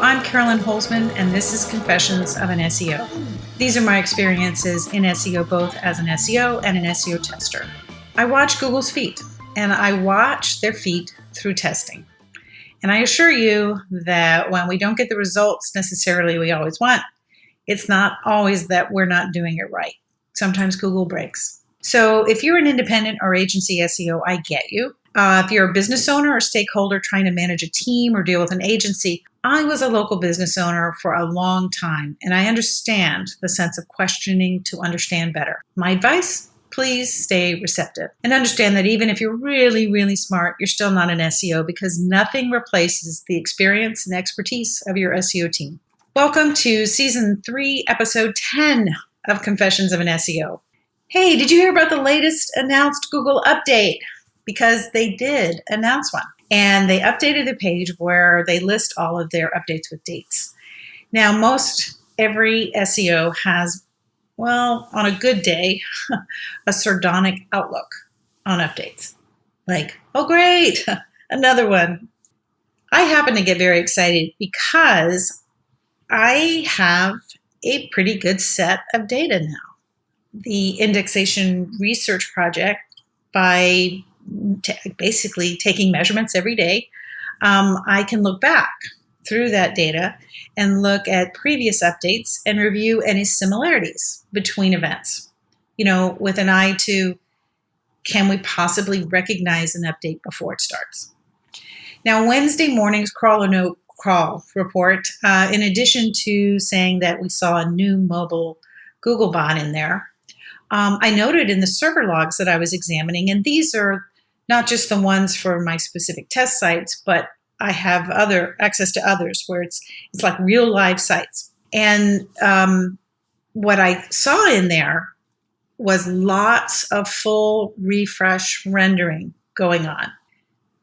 I'm Carolyn Holzman, and this is Confessions of an SEO. These are my experiences in SEO, both as an SEO and an SEO tester. I watch Google's feet, and I watch their feet through testing. And I assure you that when we don't get the results necessarily we always want, it's not always that we're not doing it right. Sometimes Google breaks. So if you're an independent or agency SEO, I get you. If you're a business owner or stakeholder trying to manage a team or deal with an agency, I was a local business owner for a long time, and I understand the sense of questioning to understand better. My advice? Please stay receptive and understand that even if you're really, really smart, you're still not an SEO because nothing replaces the experience and expertise of your SEO team. Welcome to Season 3, Episode 10 of Confessions of an SEO. Hey, did you hear about the latest announced Google update? Because they did announce one. And they updated the page where they list all of their updates with dates. Now, most every SEO has, well, on a good day, a sardonic outlook on updates. Like, oh, great, another one. I happen to get very excited because I have a pretty good set of data now. The indexation research project, by basically taking measurements every day, I can look back through that data and look at previous updates and review any similarities between events, with an eye to, can we possibly recognize an update before it starts? Now, Wednesday morning's Crawl or No Crawl report, in addition to saying that we saw a new mobile Google bot in there, I noted in the server logs that I was examining, and these are not just the ones for my specific test sites, but I have access to others where it's like real live sites. And what I saw in there was lots of full refresh rendering going on.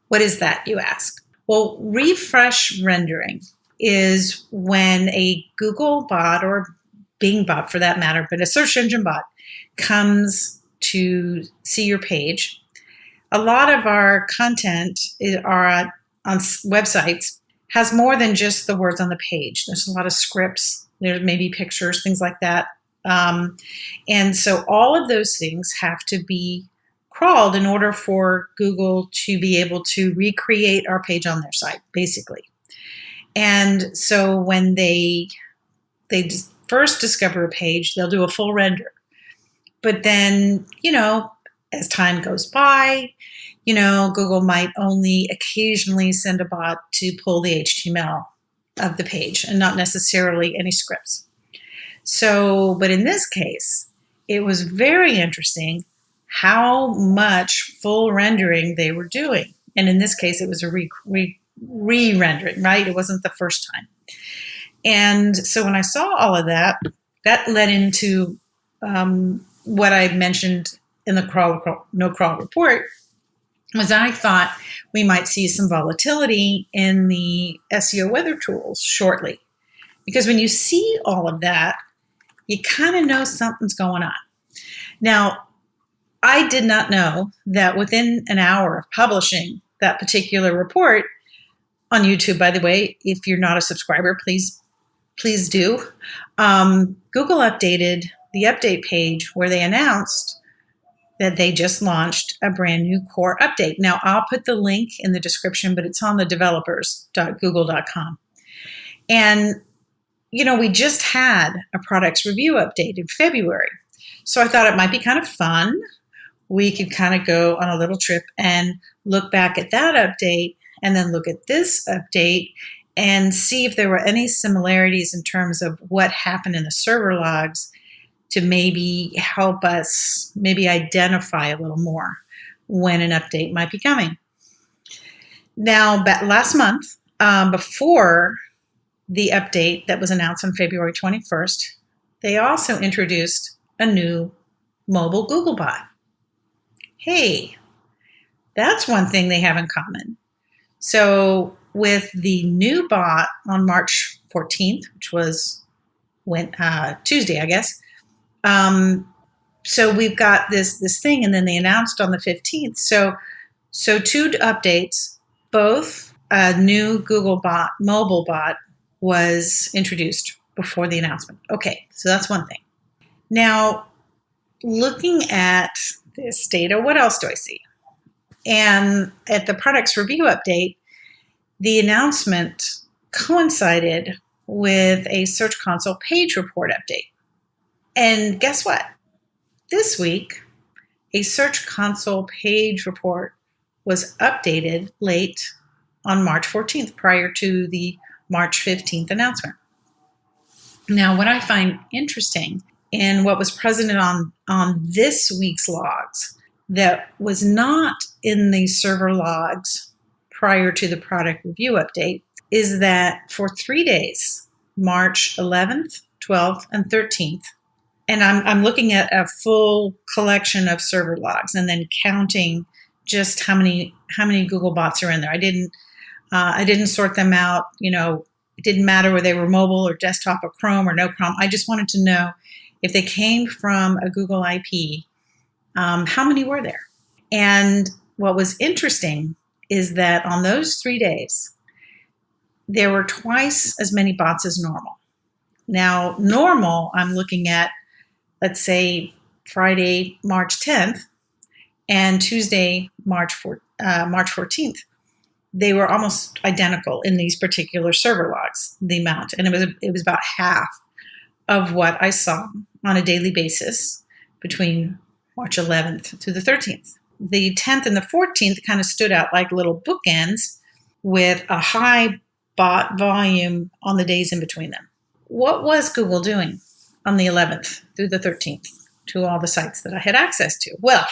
What is that, you ask? Well, refresh rendering is when a Google bot, or Bing bot for that matter, but a search engine bot, comes to see your page. A lot of our content on websites has more than just the words on the page. There's a lot of scripts, there's maybe pictures, things like that. And so all of those things have to be crawled in order for Google to be able to recreate our page on their site, basically. And so when they first discover a page, they'll do a full render. But then, as time goes by, Google might only occasionally send a bot to pull the HTML of the page and not necessarily any scripts. So, but in this case, it was very interesting how much full rendering they were doing. And in this case, it was a re-rendering, right? It wasn't the first time. And so when I saw all of that, that led into what I mentioned in the No Crawl report, was I thought we might see some volatility in the SEO weather tools shortly. Because when you see all of that, you kind of know something's going on. Now, I did not know that within an hour of publishing that particular report on YouTube, by the way, if you're not a subscriber, please do. Google updated the update page where they announced that they just launched a brand new core update. Now, I'll put the link in the description, but it's on the developers.google.com. And, we just had a products review update in February. So I thought it might be kind of fun. We could kind of go on a little trip and look back at that update and then look at this update and see if there were any similarities in terms of what happened in the server logs to maybe help us maybe identify a little more when an update might be coming. Now, last month, before the update that was announced on February 21st, they also introduced a new mobile Google bot. Hey, that's one thing they have in common. So with the new bot on March 14th, which was Tuesday, I guess, so we've got this thing, and then they announced on the 15th. So two updates, both a new Google bot, mobile bot, was introduced before the announcement. Okay, so that's one thing. Now, looking at this data, what else do I see? And at the products review update, the announcement coincided with a Search Console page report update. And guess what? This week, a Search Console page report was updated late on March 14th, prior to the March 15th announcement. Now, what I find interesting in what was present on this week's logs that was not in the server logs prior to the product review update is that for 3 days, March 11th, 12th, and 13th, and I'm looking at a full collection of server logs and then counting just how many Google bots are in there. I didn't sort them out. It didn't matter whether they were mobile or desktop or Chrome or no Chrome. I just wanted to know if they came from a Google IP, how many were there? And what was interesting is that on those 3 days, there were twice as many bots as normal. Now, normal, I'm looking at, let's say, Friday, March 10th, and Tuesday, March 14th. They were almost identical in these particular server logs, the amount. And it was about half of what I saw on a daily basis between March 11th to the 13th. The 10th and the 14th kind of stood out like little bookends with a high bot volume on the days in between them. What was Google doing on the 11th through the 13th to all the sites that I had access to? Well,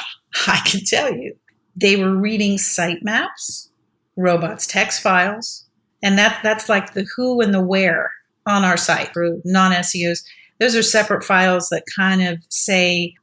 I can tell you, they were reading sitemaps, robots text files, and that's like the who and the where on our site for non-SEOs. Those are separate files that kind of say,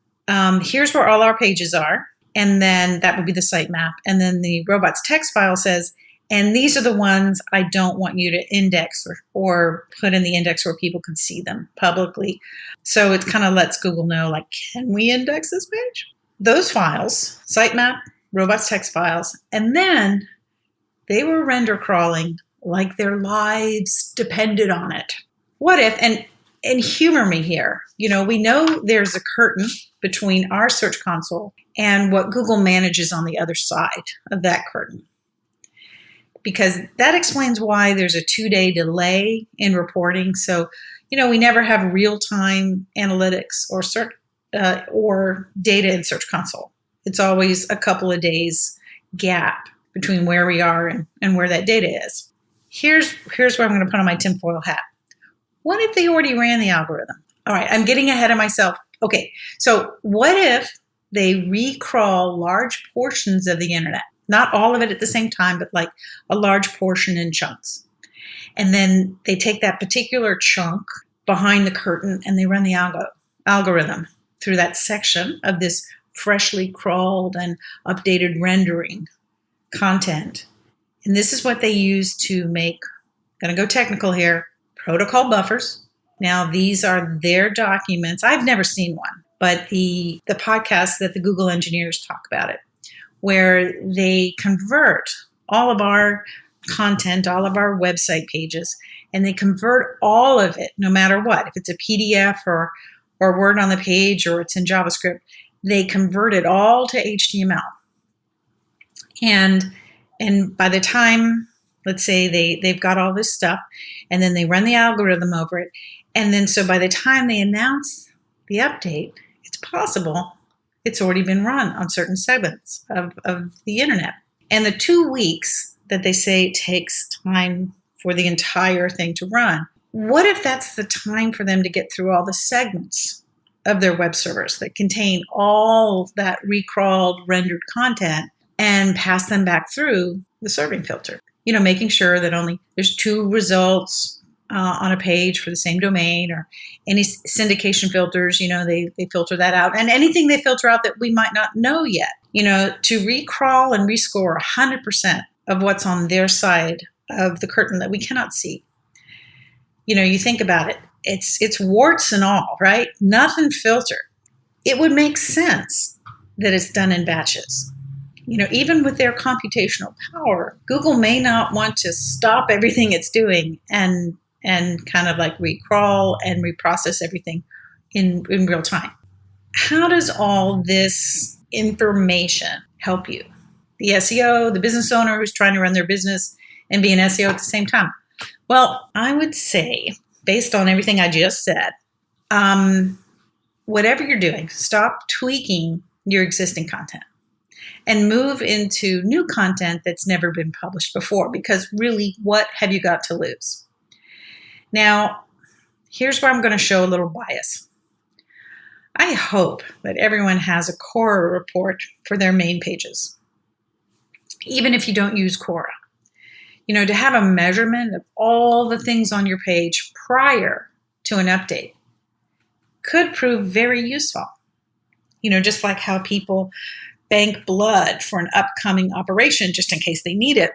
here's where all our pages are, and then that would be the sitemap. And then the robots text file says, and these are the ones I don't want you to index or put in the index where people can see them publicly. So it kind of lets Google know, like, can we index this page? Those files, sitemap, robots text files, and then they were render crawling like their lives depended on it. What if, and humor me here, we know there's a curtain between our Search Console and what Google manages on the other side of that curtain. Because that explains why there's a 2-day delay in reporting. So, we never have real-time analytics or data in Search Console. It's always a couple of days gap between where we are and where that data is. Here's where I'm going to put on my tinfoil hat. What if they already ran the algorithm? All right, I'm getting ahead of myself. Okay, so what if they recrawl large portions of the internet? Not all of it at the same time, but like a large portion in chunks. And then they take that particular chunk behind the curtain and they run the algorithm through that section of this freshly crawled and updated rendering content. And this is what they use to make, going to go technical here, protocol buffers. Now, these are their documents. I've never seen one, but the podcast that the Google engineers talk about it, where they convert all of our content, all of our website pages, and they convert all of it, no matter what. If it's a PDF or Word on the page or it's in JavaScript, they convert it all to HTML. And by the time, let's say they've got all this stuff, and then they run the algorithm over it, and then so by the time they announce the update, it's possible it's already been run on certain segments of the internet. And the 2 weeks that they say it takes time for the entire thing to run, what if that's the time for them to get through all the segments of their web servers that contain all that recrawled, rendered content and pass them back through the serving filter? Making sure that only there's 2 results on a page for the same domain, or any syndication filters, they filter that out. And anything they filter out that we might not know yet, to recrawl and rescore 100% of what's on their side of the curtain that we cannot see. You think about it, it's warts and all, right? Nothing filtered. It would make sense that it's done in batches. Even with their computational power, Google may not want to stop everything it's doing and and kind of like recrawl and reprocess everything in real time. How does all this information help you? The SEO, the business owner who's trying to run their business and be an SEO at the same time. Well, I would say, based on everything I just said, whatever you're doing, stop tweaking your existing content and move into new content that's never been published before, because really, what have you got to lose? Now, here's where I'm going to show a little bias. I hope that everyone has a Quora report for their main pages, even if you don't use Quora. To have a measurement of all the things on your page prior to an update could prove very useful. Just like how people bank blood for an upcoming operation just in case they need it.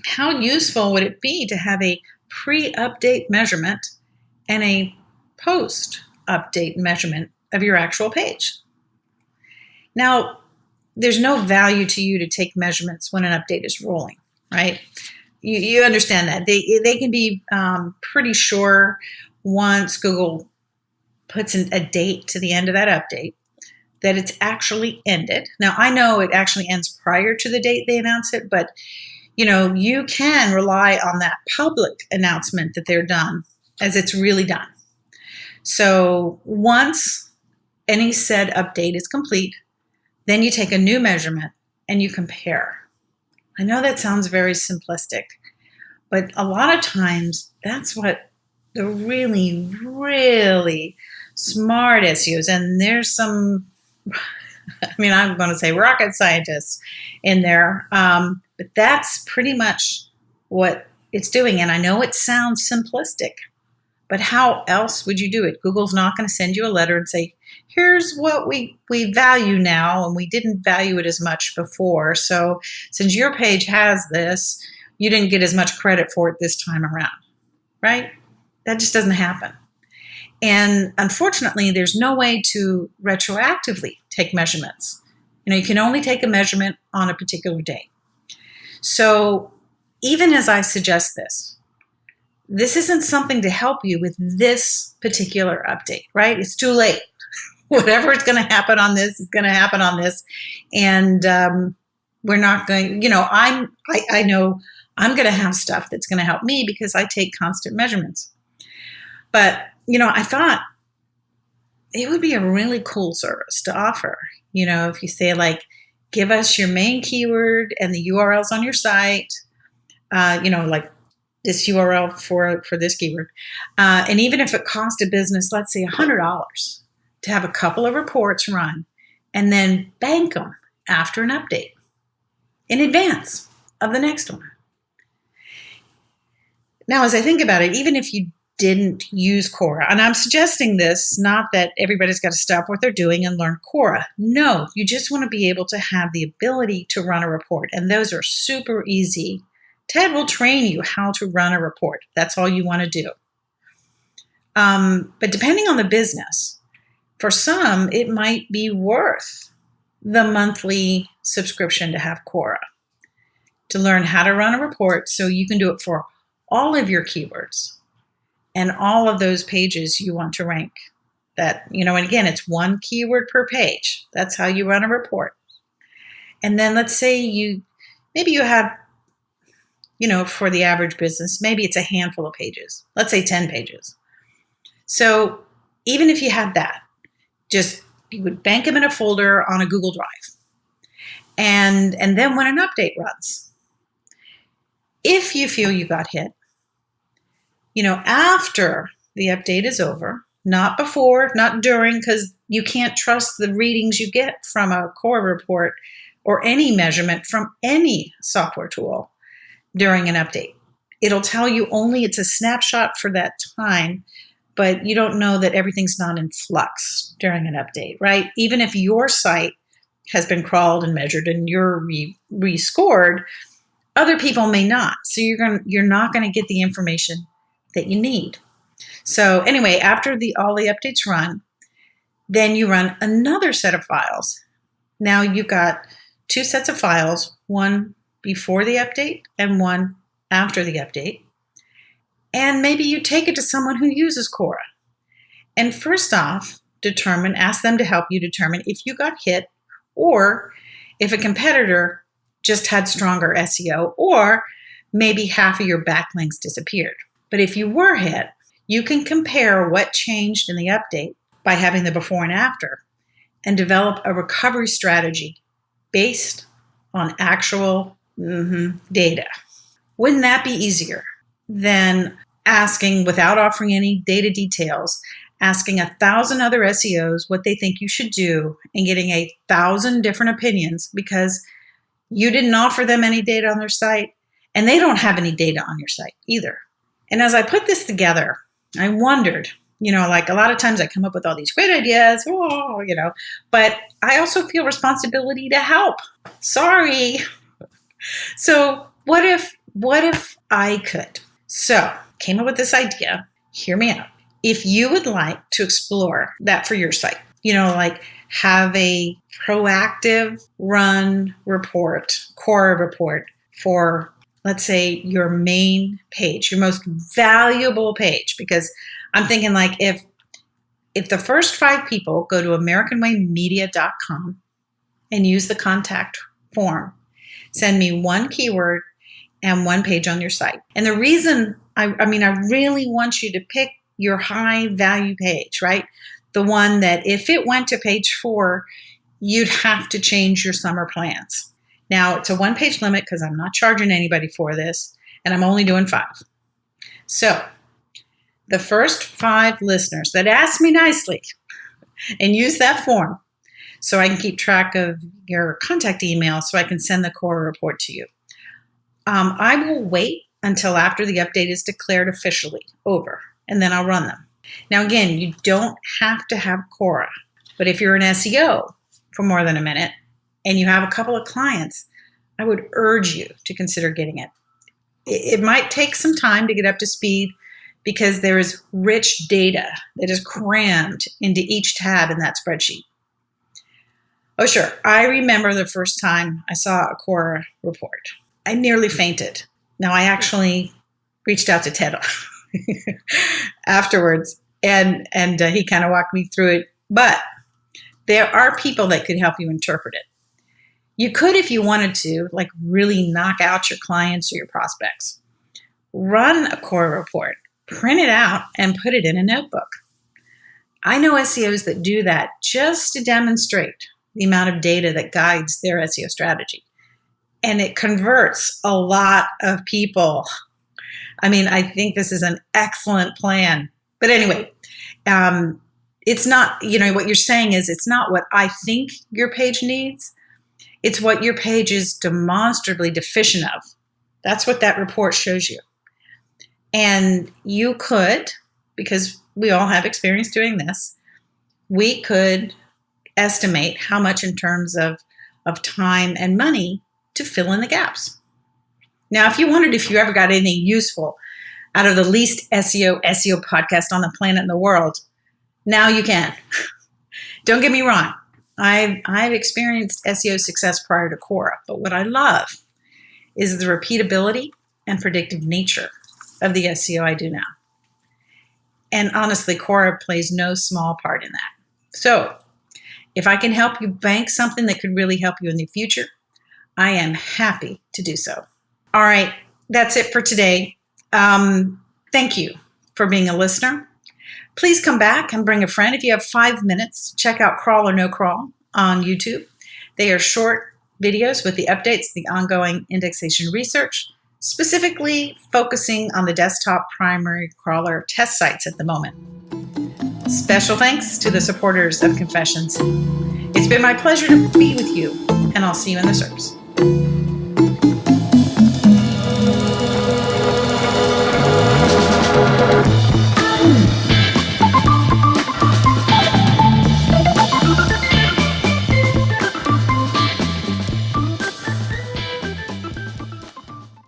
How useful would it be to have a pre-update measurement and a post-update measurement of your actual page? Now, there's no value to you to take measurements when an update is rolling, right? You understand that. They can be pretty sure once Google puts a date to the end of that update that it's actually ended. Now, I know it actually ends prior to the date they announce it, but you can rely on that public announcement that they're done as it's really done. So once any said update is complete, then you take a new measurement and you compare. I know that sounds very simplistic, but a lot of times that's what the really, really smart SEOs, and there's some, I'm going to say rocket scientists in there, but that's pretty much what it's doing. And I know it sounds simplistic, but how else would you do it? Google's not going to send you a letter and say, here's what we value now, and we didn't value it as much before. So since your page has this, you didn't get as much credit for it this time around, right? That just doesn't happen. And unfortunately, there's no way to retroactively take measurements. You can only take a measurement on a particular day. So even as I suggest this isn't something to help you with this particular update, right? It's too late. Whatever is going to happen on this is going to happen on this. And we're not going, I know I'm going to have stuff that's going to help me because I take constant measurements. But, I thought it would be a really cool service to offer. If you say like, give us your main keyword and the URLs on your site, like this URL for this keyword. And even if it cost a business, let's say $100 to have a couple of reports run and then bank them after an update in advance of the next one. Now, as I think about it, even if you didn't use Quora, and I'm suggesting this, not that everybody's got to stop what they're doing and learn Quora. No, you just want to be able to have the ability to run a report. And those are super easy. Ted will train you how to run a report. That's all you want to do. But depending on the business, for some, it might be worth the monthly subscription to have Quora to learn how to run a report so you can do it for all of your keywords and all of those pages you want to rank. That, and again, it's one keyword per page. That's how you run a report. And then let's say maybe you have, for the average business, maybe it's a handful of pages. Let's say 10 pages. So even if you had that, you would bank them in a folder on a Google Drive. And then when an update runs, if you feel you got hit, after the update is over, not before, not during, because you can't trust the readings you get from a Quora report or any measurement from any software tool during an update. It'll tell you only it's a snapshot for that time, but you don't know that everything's not in flux during an update, right? Even if your site has been crawled and measured and you're rescored, other people may not. So you're not going to get the information that you need. So anyway, after all the updates run, then you run another set of files. Now you've got two sets of files, one before the update and one after the update. And maybe you take it to someone who uses Quora. And first off, ask them to help you determine if you got hit or if a competitor just had stronger SEO or maybe half of your backlinks disappeared. But if you were hit, you can compare what changed in the update by having the before and after and develop a recovery strategy based on actual data. Wouldn't that be easier than asking, without offering any data details, asking 1,000 other SEOs what they think you should do and getting 1,000 different opinions because you didn't offer them any data on their site and they don't have any data on your site either. And as I put this together, I wondered, like a lot of times I come up with all these great ideas, but I also feel responsibility to help. Sorry. So what if I could? So came up with this idea. Hear me out. If you would like to explore that for your site, like have a proactive run report, Quora report for, let's say, your main page, your most valuable page, because I'm thinking like if the first 5 people go to AmericanWayMedia.com and use the contact form, send me one keyword and one page on your site. And the reason I really want you to pick your high value page, right? The one that if it went to page 4, you'd have to change your summer plans. Now it's a 1-page limit because I'm not charging anybody for this and I'm only doing 5. So the first 5 listeners that ask me nicely and use that form so I can keep track of your contact email so I can send the Quora report to you. I will wait until after the update is declared officially over, and then I'll run them. Now, again, you don't have to have Quora, but if you're an SEO for more than a minute and you have a couple of clients, I would urge you to consider getting it. It might take some time to get up to speed because there is rich data that is crammed into each tab in that spreadsheet. Oh, sure. I remember the first time I saw a Quora report. I nearly fainted. Now, I actually reached out to Ted afterwards, and he kind of walked me through it. But there are people that could help you interpret it. You could, if you wanted to, like really knock out your clients or your prospects. Run a Quora report, print it out, and put it in a notebook. I know SEOs that do that just to demonstrate the amount of data that guides their SEO strategy. And it converts a lot of people. I think this is an excellent plan. But anyway, it's not, what you're saying is it's not what I think your page needs. It's what your page is demonstrably deficient of. That's what that report shows you. And you could, because we all have experience doing this, we could estimate how much in terms of time and money to fill in the gaps. Now, if you ever got anything useful out of the least SEO podcast on the planet in the world, now you can. Don't get me wrong. I've experienced SEO success prior to Quora, but what I love is the repeatability and predictive nature of the SEO I do now. And honestly, Quora plays no small part in that. So if I can help you bank something that could really help you in the future, I am happy to do so. All right, that's it for today. Thank you for being a listener. Please come back and bring a friend. If you have 5 minutes, check out Crawl or No Crawl on YouTube. They are short videos with the updates, the ongoing indexation research, specifically focusing on the desktop primary crawler test sites at the moment. Special thanks to the supporters of Confessions. It's been my pleasure to be with you, and I'll see you in the SERPs.